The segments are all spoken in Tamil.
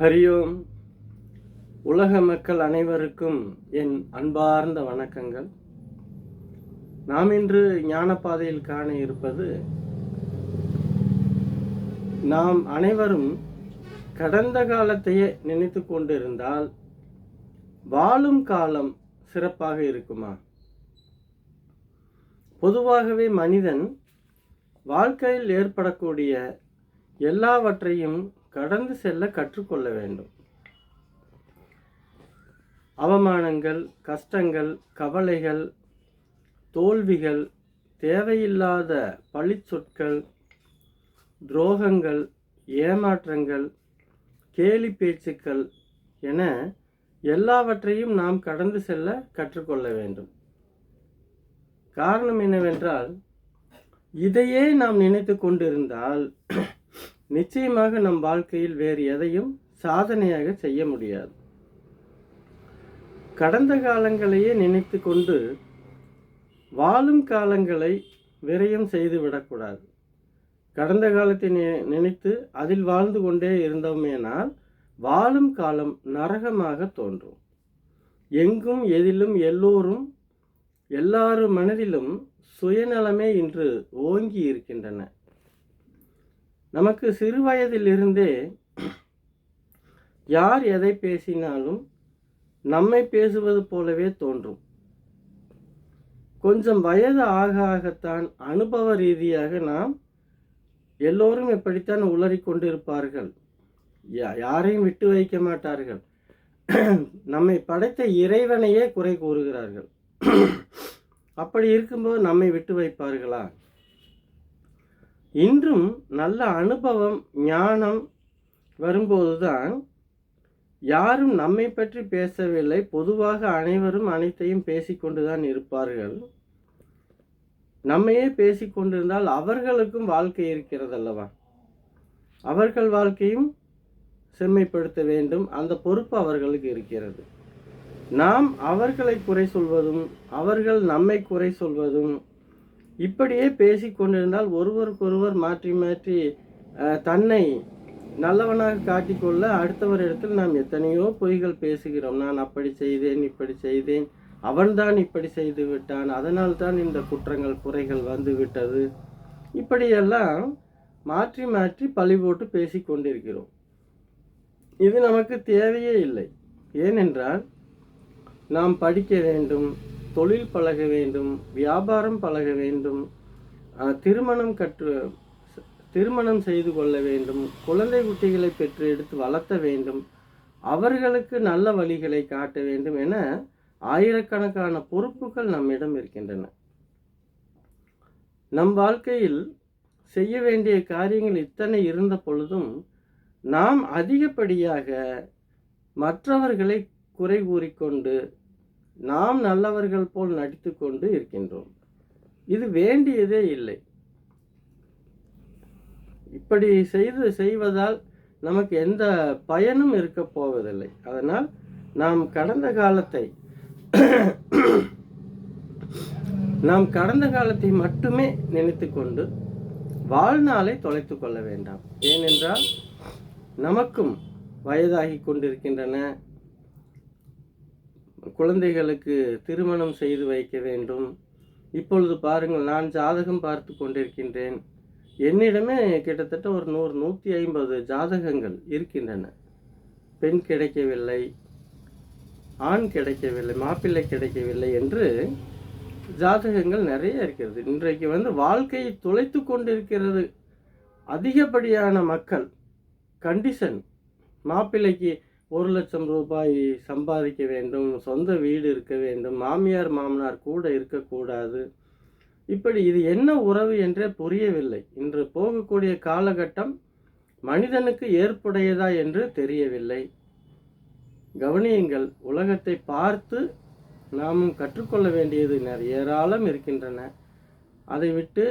ஹரியோம். உலக மக்கள் அனைவருக்கும் என் அன்பார்ந்த வணக்கங்கள். நாம் இன்று ஞானப்பாதையில் காண இருப்பது, நாம் அனைவரும் கடந்த காலத்தையே நினைத்து கொண்டிருந்தால் வாழும் காலம் சிறப்பாக இருக்குமா? பொதுவாகவே மனிதன் வாழ்க்கையில் ஏற்படக்கூடிய எல்லாவற்றையும் கடந்து செல்ல கற்றுக்கொள்ள வேண்டும். அவமானங்கள், கஷ்டங்கள், கவலைகள், தோல்விகள், தேவையில்லாத பழிச்சொற்கள், துரோகங்கள், ஏமாற்றங்கள், கேலி பேச்சுக்கள் என எல்லாவற்றையும் நாம் கடந்து செல்ல கற்றுக்கொள்ள வேண்டும். காரணம் என்னவென்றால், இதையே நாம் நினைத்து கொண்டிருந்தால் நிச்சயமாக நம் வாழ்க்கையில் வேறு எதையும் சாதனையாக செய்ய முடியாது. கடந்த காலங்களையே நினைத்து கொண்டு வாழும் காலங்களை விரயம் செய்து விடக்கூடாது. கடந்த காலத்தை நினைத்து அதில் வாழ்ந்து கொண்டே இருந்தோமேனால் வாழும் காலம் நரகமாக தோன்றும். எங்கும் எதிலும் எல்லோரும் எல்லாரும் மனதிலும் சுயநலமே இன்று ஓங்கி இருக்கின்றன. நமக்கு சிறு வயதிலிருந்தே யார் எதை பேசினாலும் நம்மை பேசுவது போலவே தோன்றும். கொஞ்சம் வயது ஆக ஆகத்தான் அனுபவ ரீதியாக நாம் எல்லோரும் எப்படித்தான் உளறி கொண்டிருப்பார்கள். யாரையும் விட்டு வைக்க மாட்டார்கள். நம்மை படைத்த இறைவனையே குறை கூறுகிறார்கள். அப்படி இருக்கும்போது நம்மை விட்டு வைப்பார்களா? இன்றும் நல்ல அனுபவம், ஞானம் வரும்போதுதான் யாரும் நம்மை பற்றி பேசவில்லை, பொதுவாக அனைவரும் அனைத்தையும் பேசிக்கொண்டுதான் இருப்பார்கள். நம்மையே பேசிக்கொண்டிருந்தால் அவர்களுக்கும் வாழ்க்கை இருக்கிறது அல்லவா? அவர்கள் வாழ்க்கையும் செம்மைப்படுத்த வேண்டும். அந்த பொறுப்பு அவர்களுக்கு இருக்கிறது. நாம் அவர்களை குறை சொல்வதும் அவர்கள் நம்மை குறை சொல்வதும் இப்படியே பேசிக்கொண்டிருந்தால் ஒருவருக்கொருவர் மாற்றி மாற்றி தன்னை நல்லவனாக காட்டிக்கொள்ள அடுத்தவரிடத்தில் நாம் எத்தனையோ பொய்கள் பேசுகிறோம். நான் அப்படி செய்தேன், இப்படி செய்தேன், அவன்தான் இப்படி செய்து விட்டான், அதனால் தான் இந்த குற்றங்கள் குறைகள் வந்து விட்டது, இப்படியெல்லாம் மாற்றி மாற்றி பழி போட்டு பேசிக்கொண்டிருக்கிறோம். இது நமக்கு தேவையே இல்லை. ஏனென்றால் நாம் படிக்க வேண்டும், தொழில் பழக வேண்டும், வியாபாரம் பழக வேண்டும், திருமணம் செய்து கொள்ள வேண்டும், குழந்தை குட்டிகளை பெற்று எடுத்து வளர்த்த வேண்டும், அவர்களுக்கு நல்ல வழிகளை காட்ட வேண்டும் என ஆயிரக்கணக்கான பொறுப்புகள் நம்மிடம் இருக்கின்றன. நம் வாழ்க்கையில் செய்ய வேண்டிய காரியங்கள் இத்தனை இருந்த பொழுதும் நாம் அதிகப்படியாக மற்றவர்களை குறை கூறிக்கொண்டு நாம் நல்லவர்கள் போல் நடித்து கொண்டு இருக்கின்றோம். இது வேண்டியதே இல்லை. இப்படி செய்வதால் நமக்கு எந்த பயனும் இருக்க போவதில்லை. அதனால் நாம் கடந்த காலத்தை மட்டுமே நினைத்து கொண்டு வாழ்நாளை தொலைத்து கொள்ள வேண்டாம். ஏனென்றால் நமக்கும் வயதாகி கொண்டிருக்கின்றன. குழந்தைகளுக்கு திருமணம் செய்து வைக்க வேண்டும். இப்பொழுது பாருங்கள், நான் ஜாதகம் பார்த்து கொண்டிருக்கின்றேன். என்னிடமே கிட்டத்தட்ட ஒரு 100-150 ஜாதகங்கள் இருக்கின்றன. பெண் கிடைக்கவில்லை, ஆண் கிடைக்கவில்லை, மாப்பிள்ளை கிடைக்கவில்லை என்று ஜாதகங்கள் நிறைய இருக்கிறது. இன்றைக்கு வாழ்க்கையை தொலைத்து கொண்டிருக்கிறது அதிகப்படியான மக்கள். கண்டிஷன், மாப்பிள்ளைக்கு 1,00,000 ரூபாய் சம்பாதிக்க வேண்டும், சொந்த வீடு இருக்க வேண்டும், மாமியார் மாமனார் கூட இருக்கக்கூடாது. இப்படி இது என்ன உறவு என்றே புரியவில்லை. இன்று போகக்கூடிய காலகட்டம் மனிதனுக்கு ஏற்புடையதா என்று தெரியவில்லை. கவனியுங்கள், உலகத்தை பார்த்து நாமும் கற்றுக்கொள்ள வேண்டியது ஏராளம் இருக்கின்றன. அதை விட்டு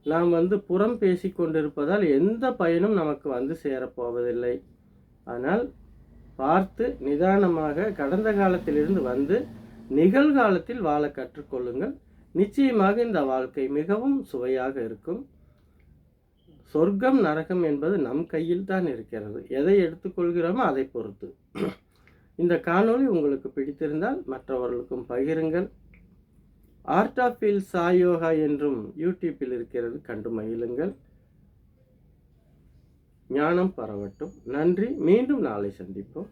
நாம் புறம் பேசி கொண்டிருப்பதால் எந்த பயனும் நமக்கு சேரப்போவதில்லை. அதனால் பார்த்து நிதானமாக கடந்த காலத்திலிருந்து நிகழ்காலத்தில் வாழ கற்றுக்கொள்ளுங்கள். நிச்சயமாக இந்த வாழ்க்கை மிகவும் சுவையாக இருக்கும். சொர்க்கம் நரகம் என்பது நம் கையில் தான் இருக்கிறது. எதை எடுத்துக்கொள்கிறோமோ அதை பொறுத்து. இந்த காணொளி உங்களுக்கு பிடித்திருந்தால் மற்றவர்களுக்கும் பகிருங்கள். Art of feel Sai yoga என்றும் யூடியூப்பில் இருக்கிறது, கண்டு மகிழுங்கள். ஞானம் பரவட்டும். நன்றி. மீண்டும் நாளை சந்திப்போம்.